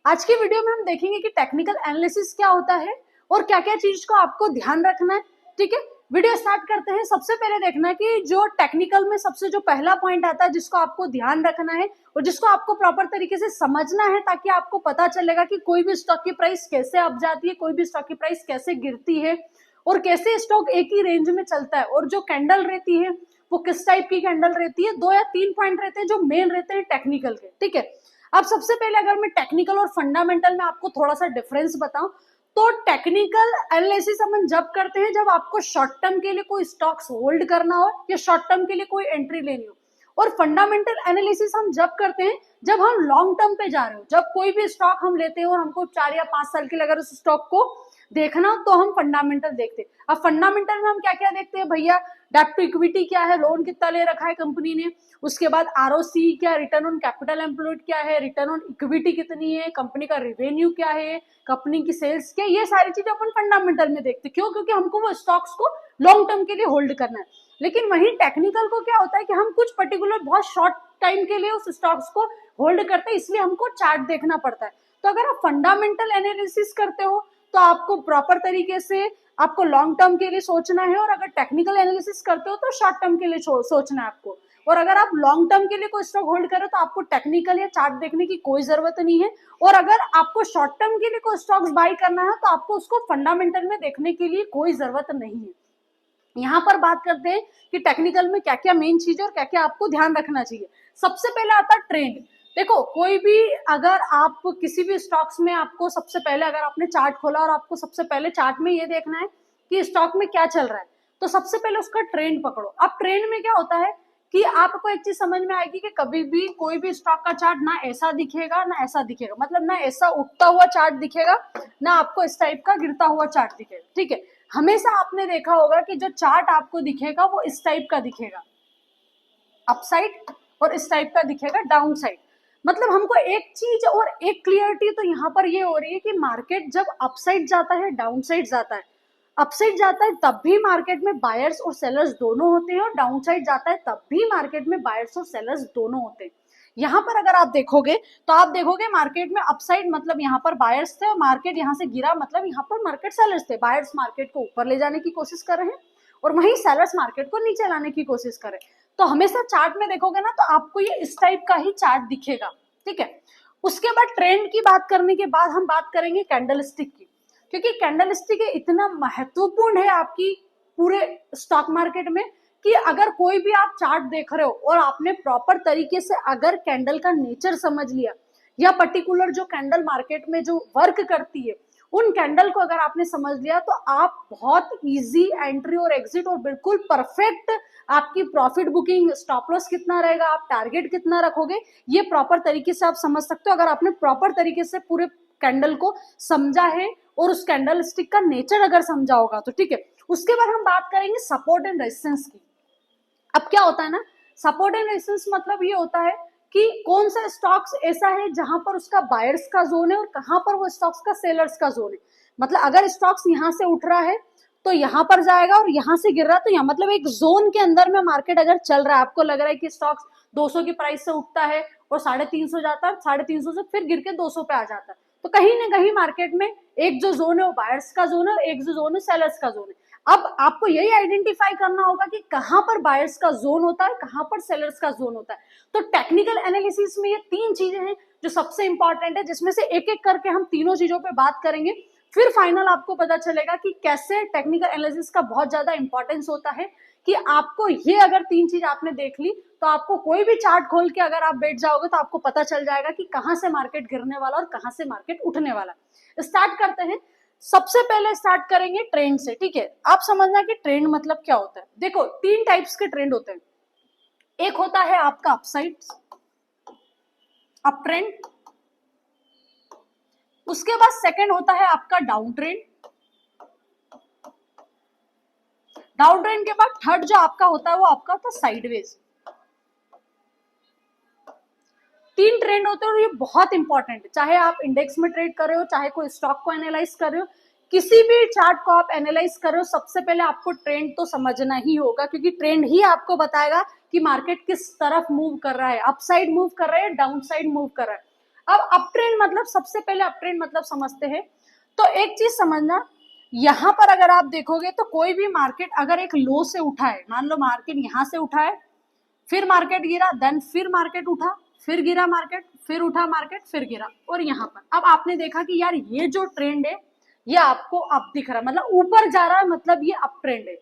आज की वीडियो में हम देखेंगे कि टेक्निकल एनालिसिस क्या होता है और क्या क्या चीज को आपको ध्यान रखना है। ठीक है, वीडियो स्टार्ट करते हैं। सबसे पहले देखना है कि जो टेक्निकल में सबसे जो पहला पॉइंट आता है जिसको आपको ध्यान रखना है और जिसको आपको प्रॉपर तरीके से समझना है, ताकि आपको पता चलेगा कि कोई भी स्टॉक की प्राइस कैसे अप जाती है, कोई भी स्टॉक की प्राइस कैसे गिरती है और कैसे स्टॉक एक ही रेंज में चलता है, और जो कैंडल रहती है वो किस टाइप की कैंडल रहती है। 2 या 3 पॉइंट रहते हैं जो मेन रहते हैं टेक्निकल के। ठीक है, अब सबसे पहले अगर मैं टेक्निकल और फंडामेंटल में आपको थोड़ा सा डिफरेंस बताऊं, तो टेक्निकल एनालिसिस हम जब करते हैं जब आपको शॉर्ट टर्म के लिए कोई स्टॉक्स होल्ड करना हो या शॉर्ट टर्म के लिए कोई एंट्री लेनी हो, और फंडामेंटल एनालिसिस हम जब करते हैं जब हम लॉन्ग टर्म पे जा रहे हो। जब कोई भी स्टॉक हम लेते हैं और हमको 4 या 5 साल के लिए अगर उस स्टॉक को देखना तो हम फंडामेंटल देखते हैं। अब फंडामेंटल में हम क्या क्या देखते हैं भैया, डेट टू इक्विटी क्या है, लोन कितना ले रखा है कंपनी ने, उसके बाद आरओसी क्या, रिटर्न ऑन कैपिटल एम्प्लॉयड क्या है, रिटर्न ऑन इक्विटी कितनी है, कंपनी का रेवेन्यू क्या है, कंपनी की सेल्स क्या, ये सारी चीजें अपन फंडामेंटल में देखते हैं। क्यों? क्योंकि हमको वो स्टॉक्स को लॉन्ग टर्म के लिए होल्ड करना है। लेकिन वहीं टेक्निकल को क्या होता है कि हम कुछ पर्टिकुलर बहुत शॉर्ट टाइम के लिए उस स्टॉक्स को होल्ड करते हैं, इसलिए हमको चार्ट देखना पड़ता है। तो अगर आप फंडामेंटल एनालिसिस करते हो तो आपको प्रॉपर तरीके से आपको लॉन्ग टर्म के लिए सोचना है, और अगर टेक्निकल एनालिसिस करते हो तो शॉर्ट टर्म के लिए सोचना है आपको। और अगर आप लॉन्ग टर्म के लिए कोई स्टॉक होल्ड करो तो आपको टेक्निकल या चार्ट देखने की कोई जरूरत नहीं है, और अगर आपको शॉर्ट टर्म के लिए कोई स्टॉक्स बाय करना है तो आपको उसको फंडामेंटल में देखने के लिए कोई जरूरत नहीं है। यहाँ पर बात करते हैं कि टेक्निकल में क्या क्या मेन चीज है और क्या क्या आपको ध्यान रखना चाहिए। सबसे पहले आता है ट्रेंड। देखो, कोई भी अगर आप किसी भी स्टॉक्स में, आपको सबसे पहले अगर आपने चार्ट खोला और आपको सबसे पहले चार्ट में ये देखना है कि स्टॉक में क्या चल रहा है, तो सबसे पहले उसका ट्रेंड पकड़ो। अब ट्रेंड में क्या होता है कि आपको एक चीज समझ में आएगी कि कभी भी कोई भी स्टॉक का चार्ट ना ऐसा दिखेगा ना ऐसा दिखेगा, मतलब ना ऐसा उठता हुआ चार्ट दिखेगा ना आपको इस टाइप का गिरता हुआ चार्ट दिखेगा। ठीक है, हमेशा आपने देखा होगा कि जो चार्ट आपको दिखेगा वो इस टाइप का दिखेगा अपसाइड, और इस टाइप का दिखेगा डाउन साइड। मतलब हमको एक चीज और एक क्लियरिटी तो यहाँ पर ये हो रही है कि मार्केट जब अपसाइड जाता है, डाउन साइड जाता है, अपसाइड जाता है तब भी मार्केट में बायर्स और सेलर्स दोनों होते हैं, और डाउन साइड जाता है तब भी मार्केट में बायर्स और सेलर्स दोनों होते हैं। यहाँ पर अगर आप देखोगे तो आप देखोगे मार्केट में अपसाइड मतलब यहाँ पर बायर्स थे, और मार्केट यहाँ से गिरा मतलब यहाँ पर मार्केट सेलर्स थे। बायर्स मार्केट को ऊपर ले जाने की कोशिश कर रहे हैं और वहीं सेलर्स मार्केट को नीचे लाने की कोशिश कर रहे हैं। तो हमेशा चार्ट में देखोगे ना तो आपको ये इस टाइप का ही चार्ट दिखेगा। ठीक है, उसके बाद ट्रेंड की बात करने के बाद हम बात करेंगे कैंडलस्टिक की, क्योंकि कैंडलस्टिक इतना महत्वपूर्ण है आपकी पूरे स्टॉक मार्केट में कि अगर कोई भी आप चार्ट देख रहे हो और आपने प्रॉपर तरीके से अगर कैंडल का नेचर समझ लिया, या पर्टिकुलर जो कैंडल मार्केट में जो वर्क करती है उन कैंडल को अगर आपने समझ लिया, तो आप बहुत इजी एंट्री और एग्जिट और बिल्कुल परफेक्ट आपकी प्रॉफिट बुकिंग, स्टॉप लॉस कितना रहेगा, आप टारगेट कितना रखोगे, ये प्रॉपर तरीके से आप समझ सकते हो अगर आपने प्रॉपर तरीके से पूरे कैंडल को समझा है और उस कैंडल स्टिक का नेचर अगर समझा होगा तो। ठीक है, उसके बाद हम बात करेंगे सपोर्ट एंड रेजिस्टेंस की। अब क्या होता है ना, सपोर्ट एंड रेजिस्टेंस मतलब ये होता है कि कौन सा स्टॉक्स ऐसा है जहां पर उसका बायर्स का जोन है और कहां पर वो स्टॉक्स का सेलर्स का जोन है। मतलब अगर स्टॉक्स यहां से उठ रहा है तो यहां पर जाएगा, और यहां से गिर रहा है तो यहाँ, मतलब एक जोन के अंदर में मार्केट अगर चल रहा है, आपको लग रहा है कि स्टॉक्स 200 की प्राइस से उठता है और 350 जाता है, 350 से फिर गिर के 200 पे आ जाता है, तो कहीं ना कहीं मार्केट में एक जो जोन है वो बायर्स का जोन है और एक जो जोन है सेलर्स का जोन है। अब आपको यही आइडेंटिफाई करना होगा कि कहां पर बायर्स का जोन होता है, कहां पर सेलर्स का जोन होता है। तो टेक्निकल एनालिसिस में ये 3 चीजें हैं जो सबसे इंपॉर्टेंट है, जिसमें से एक एक करके हम तीनों चीजों पे बात करेंगे। फिर फाइनल आपको पता चलेगा कि कैसे टेक्निकल एनालिसिस का बहुत ज्यादा इंपॉर्टेंस होता है, कि आपको ये अगर 3 चीज आपने देख ली तो आपको कोई भी चार्ट खोल के अगर आप बैठ जाओगे तो आपको पता चल जाएगा कि कहां से मार्केट गिरने वाला और कहां से मार्केट उठने वाला। स्टार्ट करते हैं। सबसे पहले स्टार्ट करेंगे ट्रेंड से। ठीक है, आप समझना कि ट्रेंड मतलब क्या होता है। देखो, 3 टाइप्स के ट्रेंड होते हैं। एक होता है आपका अपसाइड अप ट्रेंड, उसके बाद सेकंड होता है आपका डाउन ट्रेंड, डाउन ट्रेंड के बाद थर्ड जो आपका होता है वो आपका होता है साइडवेज। 3 ट्रेंड होते हैं और ये बहुत इंपॉर्टेंट है, चाहे आप इंडेक्स में ट्रेड कर रहे हो, चाहे कोई स्टॉक को एनालाइज कर रहे हो, किसी भी चार्ट को आप एनालाइज कर रहे हो, सबसे पहले आपको ट्रेंड तो समझना ही होगा, क्योंकि ट्रेंड ही आपको बताएगा कि मार्केट किस तरफ मूव कर रहा है, अपसाइड मूव कर रहा है, डाउन साइड मूव कर रहा है। अब अप ट्रेंड मतलब, सबसे पहले अप ट्रेंड मतलब समझते हैं। तो एक चीज समझना, यहां पर अगर आप देखोगे तो कोई भी मार्केट अगर एक लो से उठा है, मान लो मार्केट यहां से उठा है, फिर मार्केट गिरा, देन फिर मार्केट उठा, फिर गिरा मार्केट, फिर उठा मार्केट, फिर गिरा, और यहाँ पर अब आपने देखा कि यार ये जो ट्रेंड है ये आपको अप दिख रहा है, मतलब ऊपर जा रहा है, मतलब ये अप ट्रेंड है,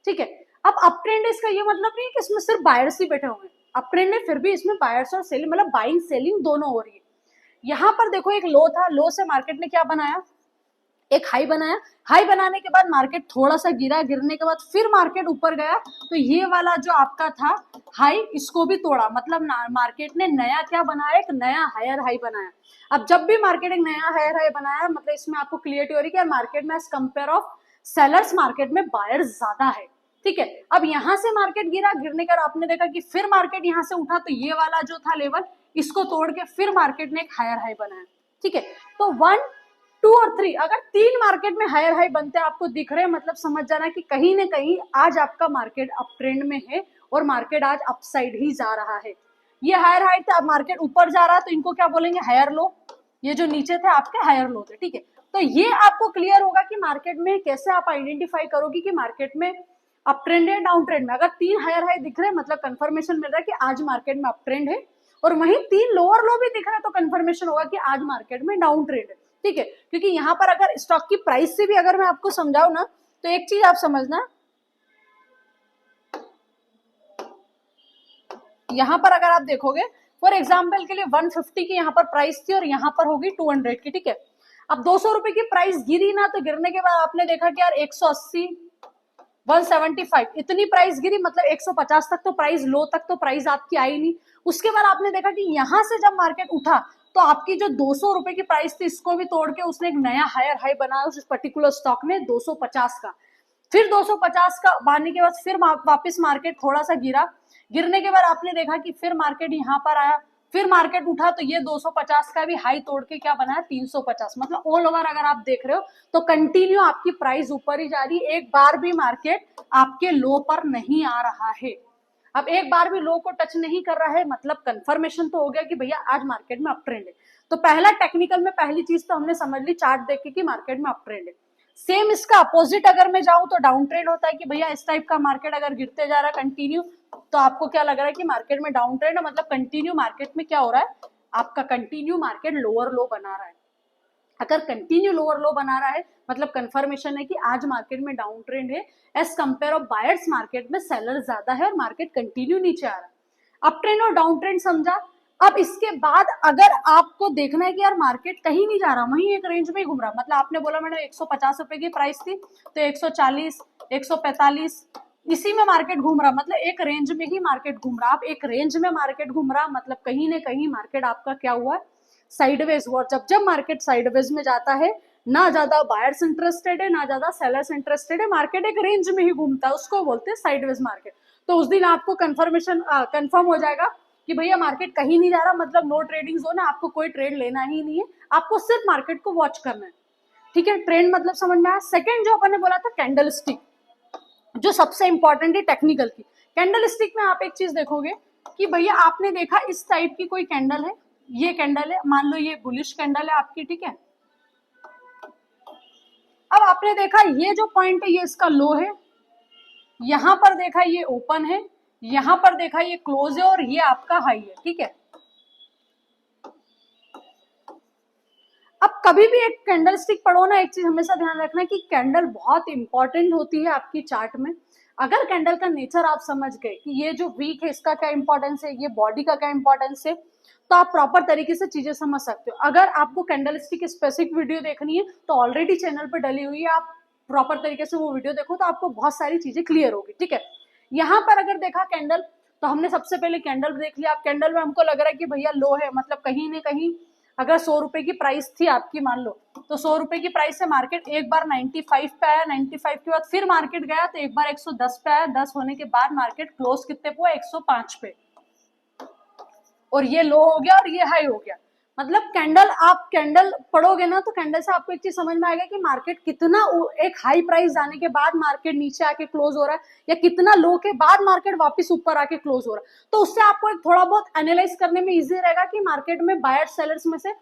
ठीक है। अब अप ट्रेंड है इसका ये मतलब नहीं कि इसमें सिर्फ बायर्स ही बैठे हुए हैं, अप ट्रेंड है फिर भी इसमें बायर्स और सेलिंग, मतलब बाइंग सेलिंग दोनों हो रही है। यहाँ पर देखो एक लो था, लो से मार्केट ने क्या बनाया, एक हाई बनाया, हाई बनाने के बाद मार्केट थोड़ा सा गिरा, गिरने के बाद फिर मार्केट ऊपर गया, तो ये वाला जो आपका था हाई इसको भी तोड़ा, मतलब मार्केट ने नया क्या बनाया, एक नया हायर हाई बनाया। अब जब भी मार्केट एक नया हायर हाई बनाया, मतलब इसमें आपको क्लियरिटी हो रही है कि मार्केट में as compare of sellers market में बायर्स ज्यादा है, ठीक है। अब यहां से मार्केट गिरा, गिरने का आपने देखा कि फिर मार्केट यहां से उठा, तो ये वाला जो था लेवल इसको तोड़ के फिर मार्केट ने एक हायर हाई बनाया, ठीक है। तो 1, 2 और 3, अगर 3 मार्केट में हायर हाई बनते आपको दिख रहे हैं, मतलब समझ जाना कि कहीं ना कहीं आज आपका मार्केट अप ट्रेंड में है और मार्केट आज अपसाइड ही जा रहा है। ये हायर हाई था, अब मार्केट ऊपर जा रहा है, तो इनको क्या बोलेंगे, हायर लो। ये जो नीचे थे आपके हायर लो थे, ठीक है। तो ये आपको क्लियर होगा कि मार्केट में कैसे आप आइडेंटिफाई करोगे कि मार्केट में अप ट्रेंड है डाउन ट्रेंड में। अगर 3 हायर हाई दिख रहे हैं मतलब कंफर्मेशन मिल रहा है कि आज मार्केट में अप ट्रेंड है, और वहीं 3 लोअर लो भी दिख रहे हैं तो कंफर्मेशन होगा कि आज मार्केट में डाउन ट्रेंड है, ठीक है। क्योंकि यहाँ पर अगर स्टॉक की प्राइस से भी अगर मैं आपको समझाऊं ना, तो एक चीज आप समझना, यहाँ पर अगर आप देखोगे फॉर एग्जाम्पल के लिए 150 की यहाँ पर प्राइस थी और यहाँ पर होगी 200 की, ठीक है। अब 200 रुपए की प्राइस गिरी ना, तो गिरने के बाद आपने देखा कि यार 180, 175 इतनी प्राइस गिरी, मतलब 150 तक तो प्राइस, लो तक तो प्राइस आपकी आई नहीं। उसके बाद आपने देखा कि यहां से जब मार्केट उठा तो आपकी जो 200 रुपए की प्राइस थी इसको भी तोड़ के उसने एक नया हायर हाई बनाया उस पर्टिकुलर स्टॉक ने 250 का। फिर 250 का बनाने के बाद फिर वापस मार्केट थोड़ा सा गिरा, गिरने के बाद आपने देखा कि फिर मार्केट यहाँ पर आया, फिर मार्केट उठा, तो ये 250 का भी हाई तोड़ के क्या बनाया 350, मतलब ऑल ओवर अगर आप देख रहे हो तो कंटिन्यू आपकी प्राइस ऊपर ही जा रही है, एक बार भी मार्केट आपके लो पर नहीं आ रहा है। अब एक बार भी लो को टच नहीं कर रहा है, मतलब कंफर्मेशन तो हो गया कि भैया आज मार्केट में अप ट्रेंड है। तो पहला टेक्निकल में पहली चीज तो हमने समझ ली चार्ट देख के कि मार्केट में अप ट्रेंड है। सेम इसका अपोजिट अगर मैं जाऊं तो डाउन ट्रेंड होता है कि भैया इस टाइप का मार्केट अगर गिरते जा रहा है कंटिन्यू, तो आपको क्या लग रहा है कि मार्केट में डाउन ट्रेंड है, मतलब कंटिन्यू मार्केट में क्या हो रहा है, आपका कंटिन्यू मार्केट लोअर लो बना रहा है। अगर कंटिन्यू लोअर लो बना रहा है मतलब कंफर्मेशन है कि आज मार्केट में डाउन ट्रेंड है, as compare of buyers market में सेलर ज्यादा है और मार्केट कंटिन्यू नीचे आ रहा है। अप ट्रेंड और डाउन ट्रेंड समझा। अब इसके बाद अगर आपको देखना है कि यार मार्केट कहीं नहीं जा रहा, वहीं एक रेंज में घूम रहा, मतलब आपने बोला मैंने 150 रुपए की प्राइस थी तो 140, 145 इसी में मार्केट घूम रहा, मतलब एक रेंज में ही मार्केट घूम रहा। आप एक रेंज में मार्केट घूम रहा मतलब कहीं ना कहीं मार्केट आपका क्या हुआ, साइडवेज हुआ। जब जब मार्केट साइडवेज में जाता है, ना ज्यादा बायर्स इंटरेस्टेड है ना ज्यादा सेलर्स इंटरेस्टेड है, मार्केट एक रेंज में ही घूमता है, उसको बोलते हैं साइडवेज मार्केट। तो उस दिन आपको कंफर्म हो जाएगा कि भैया मार्केट कहीं नहीं जा रहा, मतलब नो ट्रेडिंग जोन है, आपको कोई ट्रेड लेना ही नहीं है, आपको सिर्फ मार्केट को वॉच करना है, ठीक है। ट्रेंड मतलब समझ में आया। सेकेंड जो अपन ने बोला था कैंडल स्टिक, जो सबसे इंपॉर्टेंट है टेक्निकल की। कैंडल स्टिक में आप एक चीज देखोगे कि भैया आपने देखा इस टाइप की कोई कैंडल है, ये कैंडल है, मान लो ये बुलिश कैंडल है आपकी, ठीक है। अब आपने देखा ये जो पॉइंट है ये इसका लो है, यहां पर देखा ये ओपन है, यहां पर देखा ये क्लोज है और ये आपका हाई है, ठीक है। अब कभी भी एक कैंडल स्टिक पढ़ो ना, एक चीज हमेशा ध्यान रखना कि कैंडल बहुत इंपॉर्टेंट होती है आपकी चार्ट में। अगर कैंडल का नेचर आप समझ गए कि ये जो वीक है इसका क्या इंपॉर्टेंस है, ये बॉडी का क्या इंपॉर्टेंस है, तो आप प्रॉपर तरीके से चीजें समझ सकते हो। अगर आपको कैंडल स्टिक स्पेसिफिक वीडियो देखनी है तो ऑलरेडी चैनल पर डली हुई है, आप प्रॉपर तरीके से वो वीडियो देखो तो आपको बहुत सारी चीजें क्लियर होगी, ठीक है। यहाँ पर अगर देखा कैंडल, तो हमने सबसे पहले कैंडल देख लिया। आप कैंडल में हमको लग रहा है कि भैया लो है, मतलब कहीं ना कहीं अगर 100 रुपए की प्राइस थी आपकी मान लो, तो 100 रुपए की प्राइस से मार्केट एक बार 95 पे आया, 95 के बाद फिर मार्केट गया तो एक बार 110 पे आया, 10 होने के बाद मार्केट क्लोज कितने पे हुआ 105 पे, और ये लो हो गया और ये हाई हो गया। मतलब कैंडल, आप कैंडल पढ़ोगे ना तो कैंडल से आपको एक चीज समझ में आएगा कि मार्केट कितना एक हाई प्राइस जाने के बाद मार्केट नीचे आके क्लोज हो रहा है, या कितना लो के बाद मार्केट वापस ऊपर आके क्लोज हो रहा है। तो उससे आपको एक थोड़ा बहुत एनालाइज करने में इजी रहेगा कि मार्केट में बायर सेलर्स में से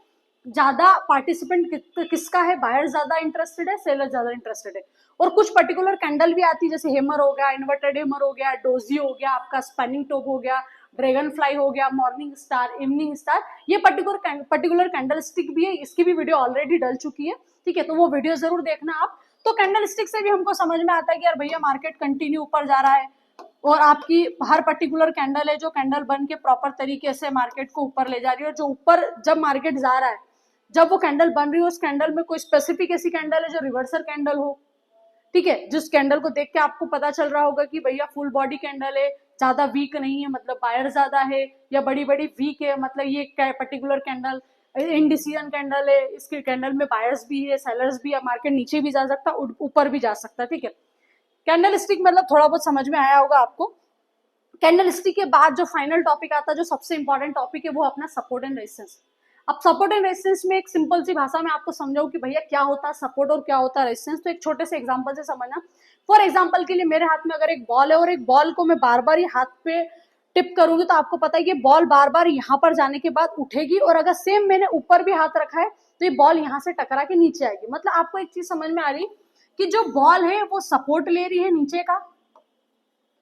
ज्यादा पार्टिसिपेंट किसका है, बायर ज्यादा इंटरेस्टेड है, सेलर ज्यादा इंटरेस्टेड है। और कुछ पर्टिकुलर कैंडल भी आती है, जैसे हेमर हो गया, इन्वर्टेड हेमर हो गया, डोजी हो गया, आपका स्पिनिंग टॉप हो गया, ड्रैगन फ्लाई हो गया, मॉर्निंग स्टार, इवनिंग स्टार, ये पर्टिकुलर कैंडल स्टिक भी है, इसकी भी वीडियो ऑलरेडी डल चुकी है, ठीक है, तो वो वीडियो जरूर देखना आप। तो कैंडल स्टिक से भी हमको समझ में आता है कि यार भैया मार्केट कंटिन्यू ऊपर जा रहा है, और आपकी हर पर्टिकुलर कैंडल है जो कैंडल बन के प्रॉपर तरीके से मार्केट को ऊपर ले जा रही है, और जो ऊपर जब मार्केट जा रहा है, जब वो कैंडल बन रही हो, उस कैंडल में कोई स्पेसिफिक ऐसी कैंडल है जो रिवर्सल कैंडल हो, ठीक है, जिस कैंडल को देख के आपको पता चल रहा होगा कि भैया फुल बॉडी कैंडल है, ज्यादा वीक नहीं है मतलब बायर ज्यादा है, या बड़ी बड़ी वीक है मतलब ये पर्टिकुलर कैंडल इनडिसीजन कैंडल है, इसके कैंडल में बायर्स भी है, सेलर्स भी है, मार्केट नीचे भी जा सकता है, ऊपर भी जा सकता है, ठीक है। कैंडल स्टिक मतलब थोड़ा बहुत समझ में आया होगा आपको। कैंडल स्टिक के बाद जो फाइनल टॉपिक आता है, जो सबसे इंपॉर्टेंट टॉपिक है, वो अपना सपोर्ट एंड रेजिस्टेंस। अब सपोर्ट एंड रेजिस्टेंस में एक सिंपल सी भाषा में आपको समझाऊं कि भैया क्या होता है सपोर्ट और क्या होता है रेजिस्टेंस, तो एक छोटे से एग्जांपल से समझना। फॉर एग्जांपल के लिए मेरे हाथ में अगर एक बॉल है और एक बॉल को मैं बार बार ही हाथ पे टिप करूंगी, तो आपको पता है कि बॉल बार बार यहाँ पर जाने के बाद उठेगी, और अगर सेम मैंने ऊपर भी हाथ रखा है तो ये बॉल यहाँ से टकरा के नीचे आएगी। मतलब आपको एक चीज समझ में आ रही कि जो बॉल है वो सपोर्ट ले रही है नीचे का,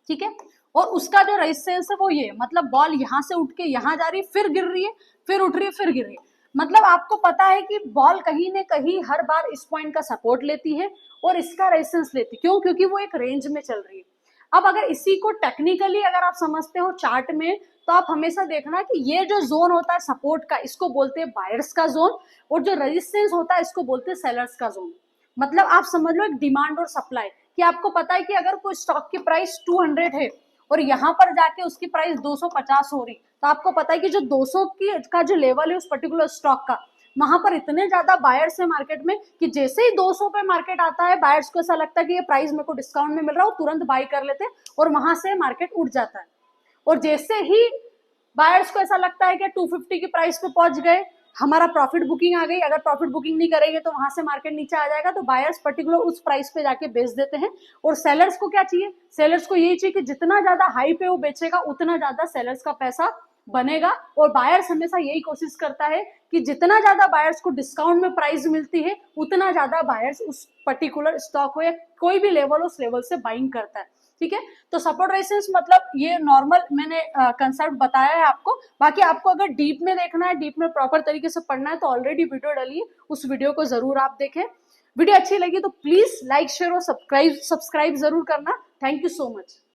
ठीक है, और उसका जो रेजिस्टेंस है वो ये, मतलब बॉल यहाँ से उठ के यहाँ जा रही है, फिर गिर रही है, फिर उठ रही है, फिर गिर रही है। मतलब आपको पता है कि बॉल कहीं न कहीं हर बार इस पॉइंट का सपोर्ट लेती है और इसका रेजिस्टेंस लेती है, क्यों? क्योंकि वो एक रेंज में चल रही है। अब अगर इसी को टेक्निकली अगर आप समझते हो चार्ट में, तो आप हमेशा देखना कि ये जो जोन होता है सपोर्ट का, इसको बोलते हैं बायर्स का जोन, और जो रेजिस्टेंस होता है इसको बोलते हैं सेलर्स का जोन। मतलब आप समझ लो एक डिमांड और सप्लाई, कि आपको पता है कि अगर कोई स्टॉक की प्राइस 200 है और यहाँ पर जाके उसकी प्राइस 250 हो रही, तो आपको पता है कि जो 200 की का जो लेवल है उस पर्टिकुलर स्टॉक का, वहां पर इतने ज्यादा बायर्स है मार्केट में कि जैसे ही 200 पे मार्केट आता है, बायर्स को ऐसा लगता है कि ये प्राइस मेरे को डिस्काउंट में मिल रहा है, वो तुरंत बाई कर लेते हैं और वहां से मार्केट उठ जाता है। और जैसे ही बायर्स को ऐसा लगता है कि 250 की प्राइस पे पहुंच गए, हमारा प्रॉफिट बुकिंग आ गई, अगर प्रॉफिट बुकिंग नहीं करेंगे तो वहां से मार्केट नीचे आ जाएगा, तो बायर्स पर्टिकुलर उस प्राइस पे जाके बेच देते हैं। और सेलर्स को क्या चाहिए? सेलर्स को यही चाहिए कि जितना ज्यादा हाई पे वो बेचेगा उतना ज्यादा सेलर्स का पैसा बनेगा, और बायर्स हमेशा यही कोशिश करता है कि जितना ज्यादा बायर्स को डिस्काउंट में प्राइस मिलती है उतना ज्यादा बायर्स उस पर्टिकुलर स्टॉक हो या कोई भी लेवल उस लेवल से बाइंग करता है, ठीक है। तो सपोर्ट रेजिस्टेंस मतलब ये नॉर्मल मैंने कंसेप्ट बताया है आपको। बाकी आपको अगर डीप में देखना है, डीप में प्रॉपर तरीके से पढ़ना है, तो ऑलरेडी वीडियो डली है, उस वीडियो को जरूर आप देखें। वीडियो अच्छी लगी तो प्लीज लाइक शेयर और सब्सक्राइब जरूर करना। Thank you so much.